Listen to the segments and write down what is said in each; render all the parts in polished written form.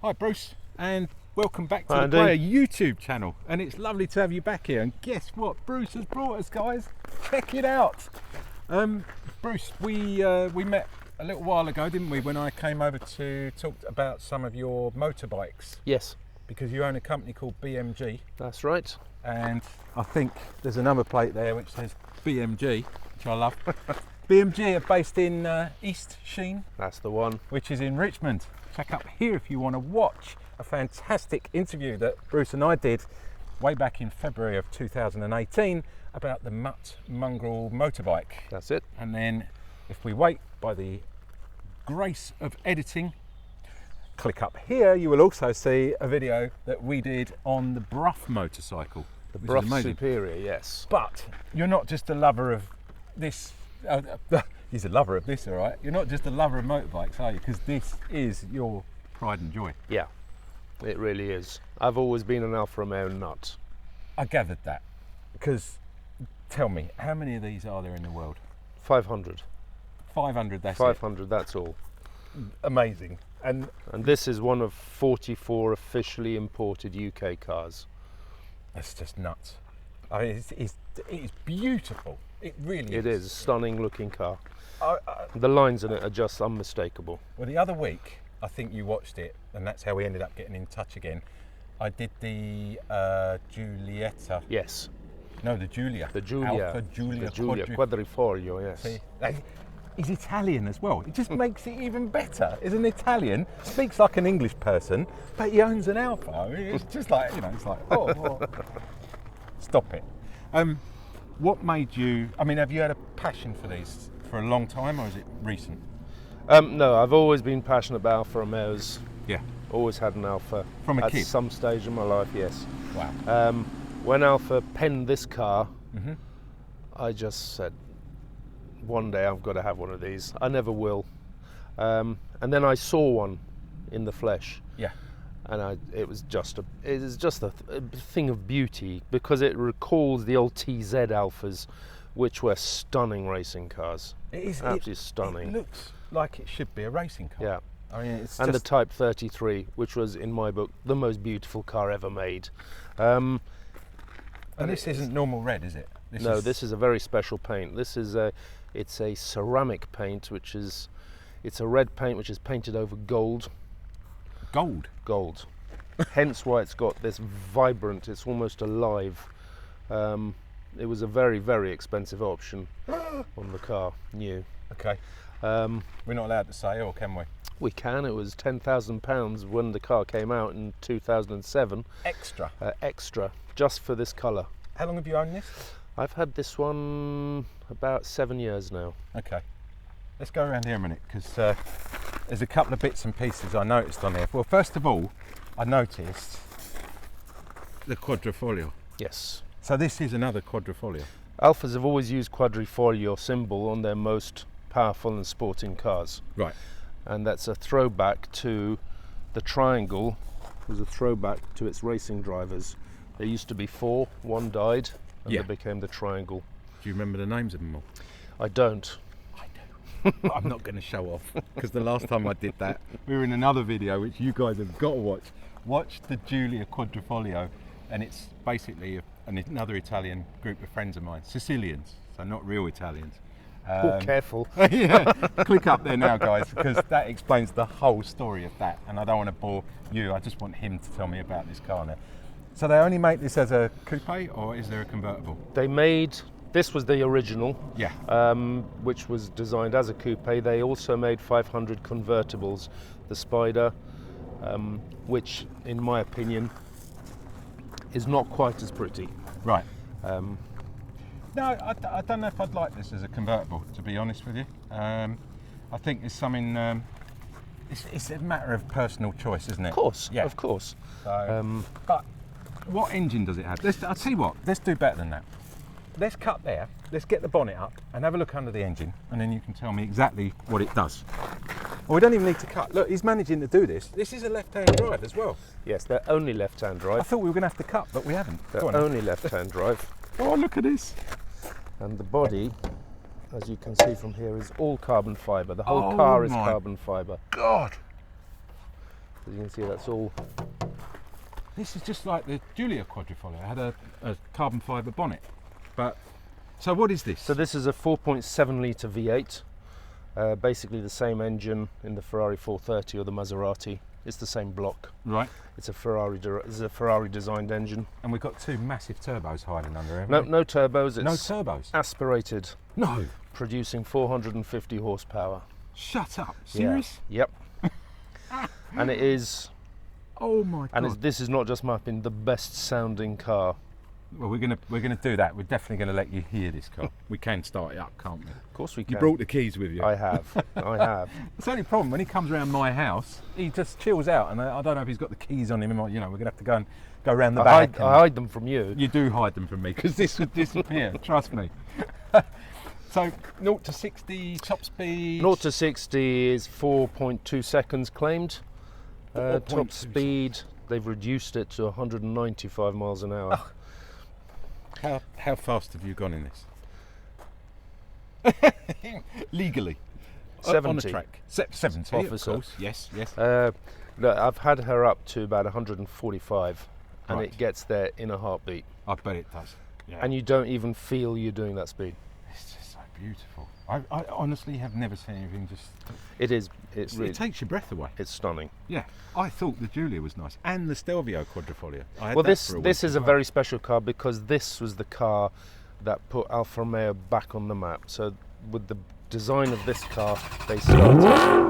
Hi Bruce, and welcome back to Hi, the Andy. Player YouTube channel. And it's lovely to have you back here. And guess what Bruce has brought us, guys? Check it out. Bruce, we met a little while ago, didn't we, when I came over to talk about some of your motorbikes, Yes, because you own a company called BMG, that's right. and I think there's another plate there which says BMG, which I love. BMG are based in East Sheen, That's the one. which is in Richmond. Check up here if you want to watch a fantastic interview that Bruce and I did way back in February of 2018 about the Mutt Mongrel motorbike. That's it. And then if we wait, by the grace of editing, click up here, you will also see a video that we did on the Brough motorcycle. The which is Brough amazing. Superior, yes. But you're not just a lover of this. He's a lover of this, all right? You're not just a lover of motorbikes, are you? Because this is your pride and joy. Yeah, it really is. I've always been an Alfa Romeo nut. I gathered that. Because, tell me, how many of these are there in the world? 500. 500, that's 500, that's all. it. Amazing. And And this is one of 44 officially imported UK cars. that's just nuts. I mean, it's beautiful. It really is. It is a stunning looking car. I, The lines in it are just unmistakable. well, the other week, I think you watched it, and that's how we ended up getting in touch again. I did the Giulietta. Yes, No, the Giulia. the Giulia. Alfa Giulia. The Giulia Quadrifoglio, yes. See, he's Italian as well. It just makes it even better. He's an Italian, speaks like an English person, but he owns an Alfa. I mean, it's just like, you know, it's like, oh. Stop it. What made you, I mean, have you had a passion for these for a long time, or is it recent? No, I've always been passionate about Alfa Romeos. Yeah. Always had an Alfa. From a At kid? some stage in my life, yes. Wow. When Alfa penned this car, Mm-hmm. I just said, one day I've got to have one of these. I never will. And then I saw one in the flesh, Yeah. and it was just a thing of beauty, because it recalls the old TZ Alphas, which were stunning racing cars. It is Absolutely stunning. It looks like it should be a racing car. Yeah. I mean, it's And just, the Type 33, which was, in my book, the most beautiful car ever made. and this isn't normal red, is it? This is a very special paint. It's a ceramic paint, it's a red paint which is painted over gold. gold. Hence why it's got this vibrant, it's almost alive. It was a very, very expensive option on the car, new. Okay. Um, We're not allowed to say, or can we? we can, it was £10,000 when the car came out in 2007, Extra. extra, just for this colour. How long have you owned this? I've had this one about 7 years now. Okay. Let's go around here a minute, because there's a couple of bits and pieces I noticed on here. Well, first of all, I noticed the quadrifoglio. Yes. So this is another quadrifoglio. Alphas have always used quadrifoglio symbol on their most powerful and sporting cars. Right. And that's a throwback to the triangle, was a throwback to its racing drivers. There used to be 4, one died, and Yeah. they became the triangle. Do you remember the names of them all? I don't. I do. But I'm not going to show off, because the last time I did that, we were in another video which you guys have got to watch. Watch the Giulia Quadrifoglio, and it's basically another Italian group of friends of mine, Sicilians, so not real Italians. Oh, careful. Yeah, click up there now, guys, because that explains the whole story of that, and I don't want to bore you. I just want him to tell me about this car now. So they only make this as a coupe, or is there a convertible? This was the original, Yeah. which was designed as a coupe. They also made 500 convertibles, the Spider, which in my opinion is not quite as pretty. Right. No, I don't know if I'd like this as a convertible, to be honest with you. I think it's something. It's a matter of personal choice, isn't it? Of course, Yeah. of course. So, but what engine does it have? I'll tell you what. Let's do better than that. Let's cut there. Let's get the bonnet up and have a look under the engine, and then you can tell me exactly what it does. Well, we don't even need to cut. Look, he's managing to do this. This is a left-hand drive as well. Yes, they're only left-hand I drive. thought we were going to have to cut, but we haven't. They're Go on then. only left-hand drive. Oh, look at this. And the body, as you can see from here, is all carbon fibre. The whole Oh car is my carbon fibre. God. As you can see, that's all. This is just like the Giulia Quadrifoglio. It had a carbon fibre bonnet. But so what is this? So this is a 4.7 litre V8. Basically the same engine in the Ferrari 430 or the Maserati. It's the same block. Right. It's a Ferrari designed engine. And we've got two massive turbos hiding under it. No turbos. It's no turbos. Aspirated. No. Producing 450 horsepower. Shut up. Serious? Yeah. Yep. And it is. Oh my god. And this is not just my opinion, the best sounding car. Well, we're gonna do that. We're definitely gonna let you hear this car. We can start it up, can't we? Of course we can. You brought the keys with you. I have. I have. It's the only problem when he comes around my house, he just chills out, and I don't know if he's got the keys on him. Or, you know, we're gonna have to go around the back. I hide them from you. You do hide them from me because this would disappear. Trust me. So 0 to 60 top speed. 0 to 60 is 4.2 seconds claimed. Top speed, they've reduced it to 195 miles an hour. Oh. How fast have you gone in this? Legally. 70. On the track. 70, Officer. of course. Yes. Look, I've had her up to about 145, and Right. it gets there in a heartbeat. I bet it does. Yeah. And you don't even feel you're doing that speed. It's just so beautiful. I honestly have never seen anything just. It is. It's really. It takes your breath away. It's stunning. Yeah, I thought the Giulia was nice, and the Stelvio Quadrifoglio. Well, this is a very special car because this was the car that put Alfa Romeo back on the map. So with the design of this car, they started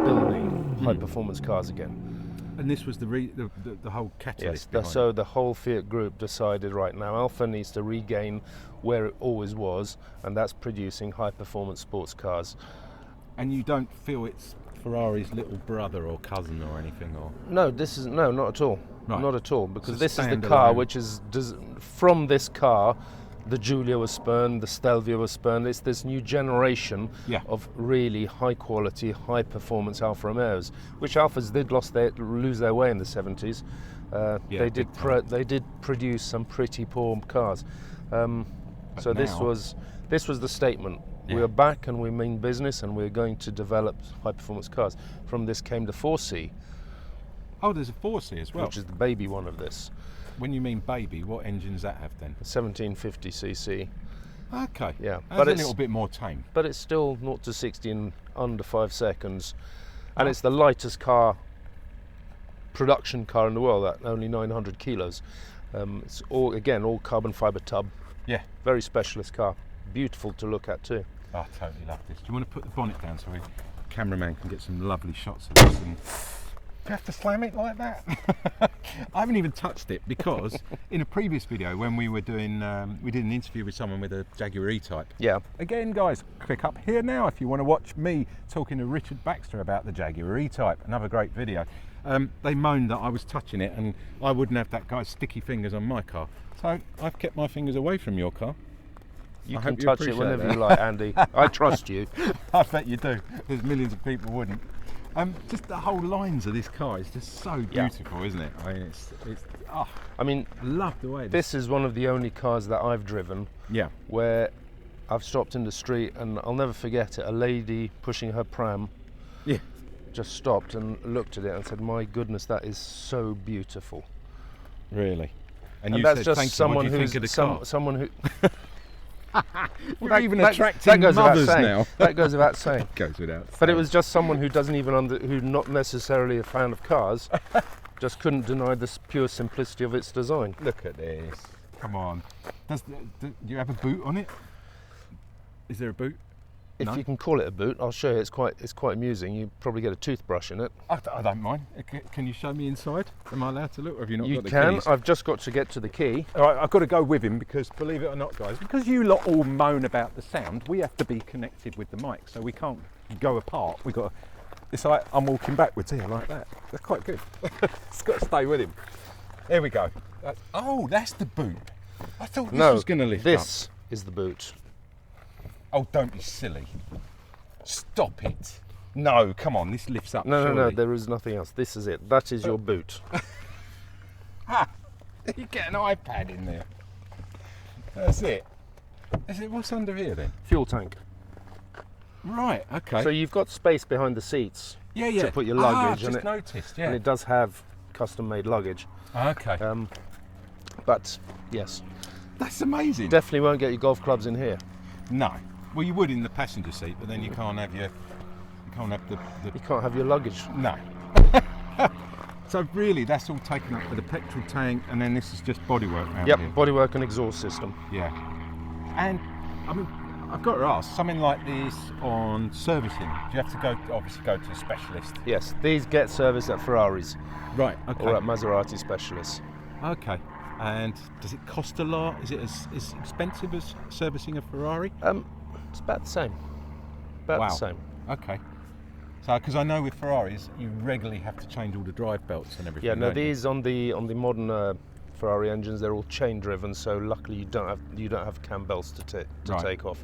building high-performance cars again. And this was the whole catalyst. Yes. behind So it. the whole Fiat group decided right now Alfa needs to regain where it always was, and that's producing high-performance sports cars. And you don't feel it's Ferrari's little brother or cousin or anything, or No, not at all. Right. Not at all, because It's a this is the car standalone. which is from this car. The Giulia was spurned, the Stelvio was spurned. It's this new generation Yeah. of really high quality, high performance Alfa Romeos, which Alfas did lose their way in the 70s. They did big time. they did produce some pretty poor cars. So this now- was the statement. Yeah. We are back and we mean business, and we're going to develop high performance cars. From this came the 4C, oh, there's a 4C as well. which is the baby one of this, When you mean baby, what engine does that have then? 1750cc. Okay. Yeah, That's but a it's little bit more tame. but it's still 0 to 60 in under 5 seconds, and it's the lightest production car in the world at only 900 kilos. It's all carbon fibre tub, Yeah. very specialist car, beautiful to look at too. I totally love this. Do you want to put the bonnet down so the cameraman can get some lovely shots of this? And do you have to slam it like that? I haven't even touched it because in a previous video when we were doing, we did an interview with someone with a Jaguar E-Type. Yeah, Again, guys, click up here now if you want to watch me talking to Richard Baxter about the Jaguar E-Type. Another great video. They moaned that I was touching it and I wouldn't have that guy's sticky fingers on my car. So I've kept my fingers away from your car. you I can hope you touch it appreciate whenever that. you like, Andy. I trust you. I bet you do. There's millions of people wouldn't. Just the whole lines of this car is just so Yeah. beautiful, isn't it? I mean, it's oh, I mean, I love the way this is one of the only cars that I've driven Yeah. where I've stopped in the street, and I'll never forget it. A lady pushing her pram Yeah. just stopped and looked at it and said, "My goodness, that is so beautiful." Really. And you that's said, just "Thank you, someone what do you who's think of the car?" someone who. You're even attracting goes without mothers saying. now. That goes without saying. Goes without But it saying. was just someone who doesn't even who's not necessarily a fan of cars, just couldn't deny the pure simplicity of its design. Look at this. Come on. Do you have a boot on it? Is there a boot? If No? you can call it a boot, I'll show you. It's quite amusing. You probably get a toothbrush in it. I don't mind. Can you show me inside? Am I allowed to look, or have you not You got the can. keys? I've just got to get to the key. All right, I've got to go with him because, believe it or not, guys, because you lot all moan about the sound, we have to be connected with the mic, so we can't go apart. We got. It's like I'm walking backwards here, like that. That's quite good. It's got to stay with him. Here we go. That's the boot. I thought this was going to lift up. This is the boot. Oh, don't be silly. Stop it. No, come on, this lifts up. No, surely. there is nothing else. This is it. That is your boot. You get an iPad in there. That's it. Is it what's under here then? Fuel tank. Right, okay. So you've got space behind the seats yeah, yeah. to put your luggage, I've and just noticed, yeah. and it does have custom-made luggage. Okay. But yes, That's amazing. definitely won't get your golf clubs in here. No. Well, you would in the passenger seat, but then you can't have the You can't have your luggage. no. So really, that's all taken up with the petrol tank, and then this is just bodywork around Yep, here. bodywork and exhaust system. Yeah. And I mean, I've got to ask, something like this on servicing, do you have to obviously go to a specialist? Yes, these get serviced at Ferraris Right. Okay. or at Maserati specialists. Okay. And does it cost a lot? Is it as expensive as servicing a Ferrari? It's about the same. About Wow. the same. Okay. So, because I know with Ferraris, you regularly have to change all the drive belts and everything. Yeah, no, don't you? these on the modern Ferrari engines, they're all chain driven, so luckily you don't have cam belts to Right. take off,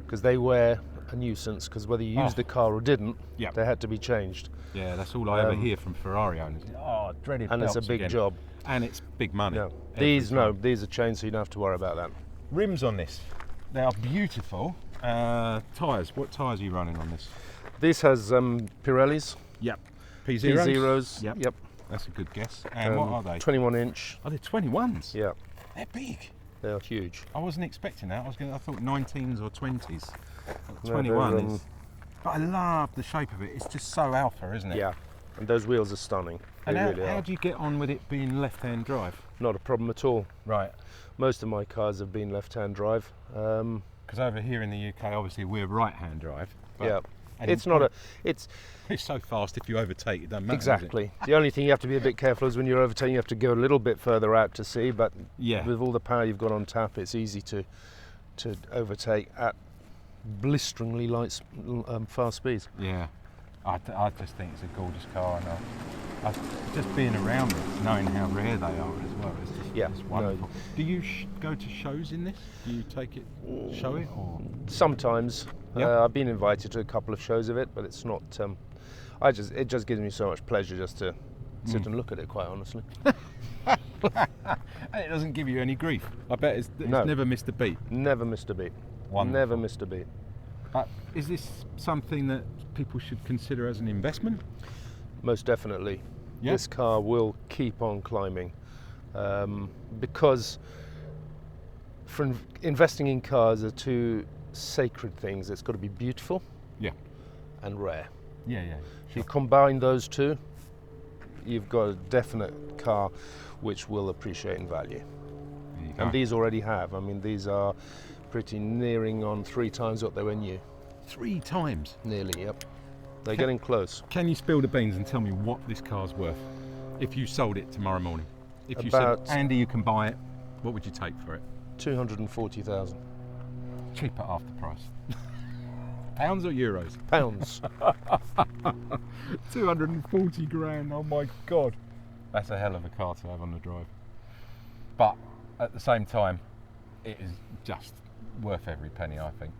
because they were a nuisance. Because whether you used the car or didn't, Yep. they had to be changed, Yeah, that's all I ever hear from Ferrari owners. Oh, dreaded and it's a belts big again. job. And it's big money. No, Every these time. these are chained, so you don't have to worry about that. Rims on this. They are beautiful. Tyres. What tyres are you running on this? This has Pirellis, Yep. P0s. P0s. Yep. Yep. That's a good guess. And what are they? 21 inch. Are they 21s? Yeah, They're big. they are huge. I wasn't expecting that. I thought 19s or 20s. No, 21 they're, is. But I love the shape of it. It's just so alpha, isn't it? Yeah, and those wheels are stunning. They And really how are. do you get on with it being left-hand drive? Not a problem at all. Right. Most of my cars have been left-hand drive. Because over here in the UK, obviously we're right-hand drive. But Yeah, and it's not a. It's It's so fast. If you overtake, it doesn't matter. does it? exactly. The only thing you have to be a bit careful is when you're overtaking, you have to go a little bit further out to see. But Yeah. with all the power you've got on tap, it's easy to overtake at blisteringly fast speeds. Yeah. I just think it's a gorgeous car, and I just being around it, knowing how rare they are as well. It's just Yeah, it's no. wonderful. Do you go to shows in this? Do you take it, show it, or? Sometimes Yeah. I've been invited to a couple of shows of it, but it's not. It just gives me so much pleasure just to sit and look at it. Quite honestly. And it doesn't give you any grief. I bet it's No. never missed a beat. Never missed a beat. Wonderful. Never missed a beat. But is this something that people should consider as an investment? Most definitely. Yeah. This car will keep on climbing, because investing in cars are two sacred things. It's got to be beautiful Yeah. and rare. Yeah, yeah. If you combine those two, you've got a definite car which will appreciate in value. There you go. And these already have. I mean, these are pretty nearing on 3 times what they were new. 3 times. Nearly, yep. They're getting close. Can you spill the beans and tell me what this car's worth? If you sold it tomorrow morning. If you About- said, Andy, you can buy it, what would you take for it? 240,000 Cheap at half the price. Pounds or euros? pounds. 240 grand, oh my God. That's a hell of a car to have on the drive. But at the same time, it is just worth every penny, I think.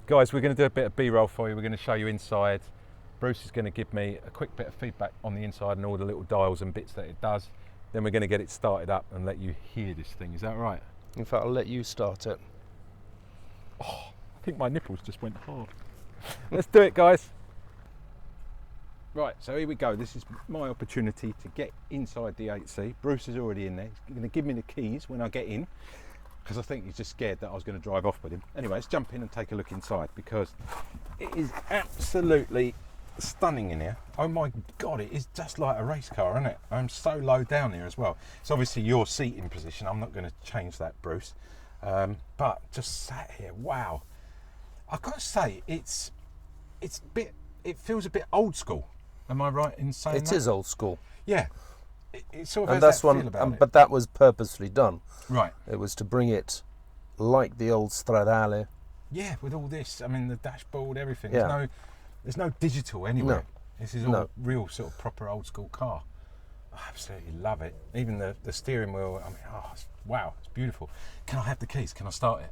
Guys, we're going to do a bit of B-roll for you. We're going to show you inside. Bruce is going to give me a quick bit of feedback on the inside and all the little dials and bits that it does. Then we're going to get it started up and let you hear this thing. Is that right? In fact, I'll let you start it. I think my nipples just went hard. Let's do it, guys. Right, so here we go. This is my opportunity to get inside the 8C. Bruce is already in there. He's going to give me the keys when I get in, because I think he's just scared that I was going to drive off with him. Anyway, let's jump in and take a look inside, because it is absolutely stunning in here. Oh my God, it is just like a race car, isn't it? I'm so low down here as well. It's obviously your seating position. I'm not going to change that, Bruce. But just sat here, wow. I've got to say, it feels a bit old school. Am I right in saying that? It is old school. Yeah. It sort of And has that's that feel one, about it. but that was purposefully done. Right. It was to bring it like the old Stradale. Yeah, with all this, I mean, the dashboard, everything. Yeah. There's no digital anywhere. No. This is all No. real sort of proper old school car. I absolutely love it. Even the steering wheel, I mean, wow, it's beautiful. Can I have the keys? Can I start it?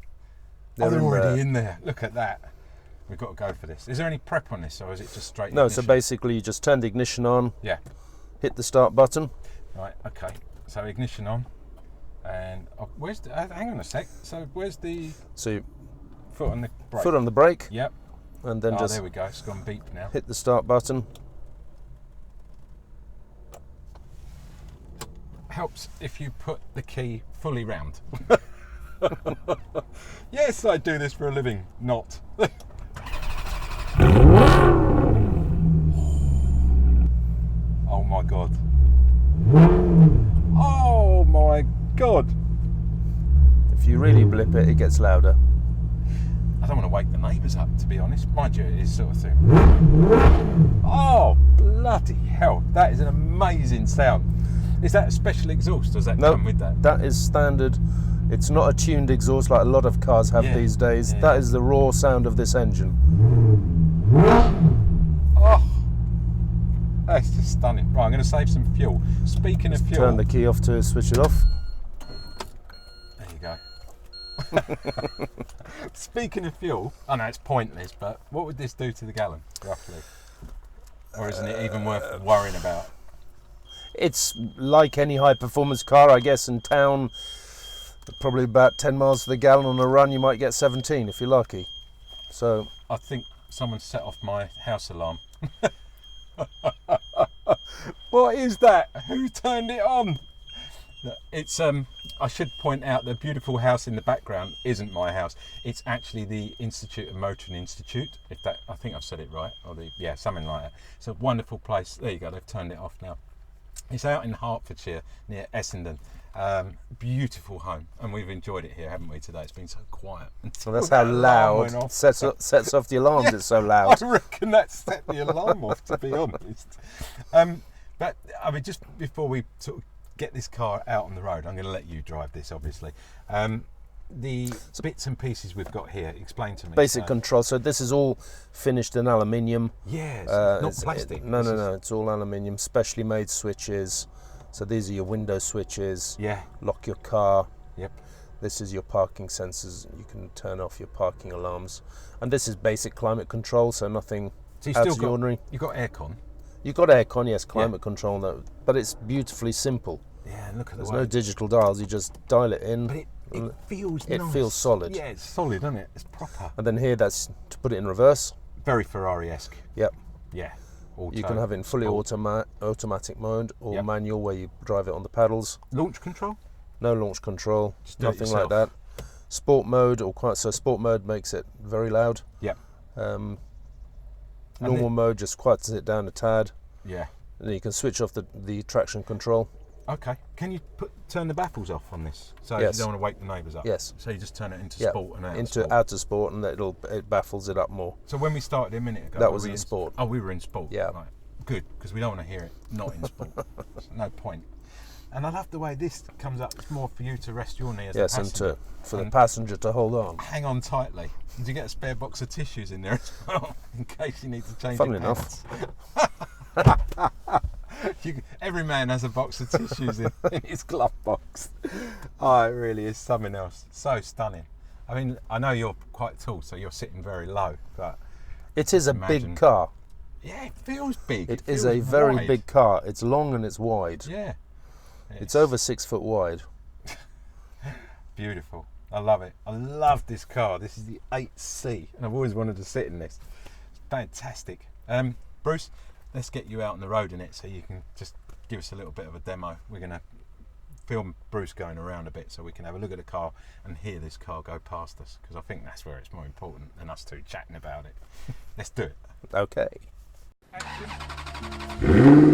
They're already in there. Look at that. We've got to go for this. Is there any prep on this, or is it just straight No, ignition? so basically you just turn the ignition on, Yeah. hit the start button. Right, okay. So ignition on. And where's the, hang on a sec. So where's the So foot on the brake? foot on the brake, Yep. and then just there we go. It's gone beep now. hit the start button. Helps if you put the key fully round. Yes, I do this for a living. Not. Oh my god. Oh my god. If you really blip it, it gets louder. I don't want to wake the neighbours up, to be honest. Mind you, it is sort of thing. Oh, bloody hell. That is an amazing sound. Is that a special exhaust? Does that come with that? That is standard. It's not a tuned exhaust like a lot of cars have these days. Yeah. That is the raw sound of this engine. Oh, that's just stunning. Right, I'm going to save some fuel. Speaking of fuel... Turn the key off to switch it off. There you go. Speaking of fuel, I know it's pointless, but what would this do to the gallon, roughly? Or isn't it even worth worrying about? It's like any high performance car, I guess. In town, probably about 10 miles to the gallon. On a run you might get 17 if you're lucky. So I think someone set off my house alarm. What is that? Who turned it on? It's I should point out the beautiful house in the background isn't my house. It's actually the Institute of Motoring Institute. If that, I think I've said it right, or something like that. It's a wonderful place. There you go. They've turned it off now. It's out in Hertfordshire near Essendon. Beautiful home, and we've enjoyed it here, haven't we? Today it's been so quiet. well, that's how loud sets off the alarms. It's so loud. I reckon that set the alarm off, to be honest. But I mean, just before we sort of get this car out on the road, I'm going to let you drive this, obviously. The bits and pieces we've got here, explain to me. Basic control. So this is all finished in aluminium. Yes, not plastic. No, it's all aluminium, specially made switches. So these are your window switches. Yeah. Lock your car. Yep. This is your parking sensors. You can turn off your parking alarms. And this is basic climate control, so nothing out of the ordinary. You've got aircon. You've got aircon, yes, climate control, but it's beautifully simple. Yeah, look at There's no digital dials, you just dial it in. But it feels It nice. feels solid. Yeah, it's solid, isn't it? It's proper. And then here, that's to put it in reverse. Very Ferrari-esque. Yep. Yeah. Auto, You can have it in fully automatic mode or manual, where you drive it on the paddles. Launch control? No launch control, Just do it nothing like yourself. that. Sport mode, sport mode makes it very loud. Yep. Normal mode just quiets it down a tad. Yeah. And then you can switch off the traction control. Okay. Can you turn the baffles off on this? So Yes. you don't want to wake the neighbours up? Yes. So you just turn it into Yeah, sport and outer sport, and it baffles it up more. So when we started a minute ago... That was in sport. Oh, we were in sport. Yeah. Right. Good, because we don't want to hear it not in sport. There's no point. And I love the way this comes up. It's more for you to rest your knee as a passenger. And for the passenger to hold on. Hang on tightly. Did you get a spare box of tissues in there as well, in case you need to change Funnily your enough. pants? Every man has a box of tissues in his glove box. Oh, it really is something else. So stunning. I mean, I know you're quite tall, so you're sitting very low, but... It is a big car. Yeah, it feels big. It is a very big car. It's long and it's wide. Yeah. It's over 6 foot wide. Beautiful. I love it. I love this car. This is the 8C, and I've always wanted to sit in this. It's fantastic. Bruce, let's get you out on the road in it so you can just give us a little bit of a demo. We're going to film Bruce going around a bit so we can have a look at the car and hear this car go past us, because I think that's where it's more important than us two chatting about it. Let's do it. Okay. Action.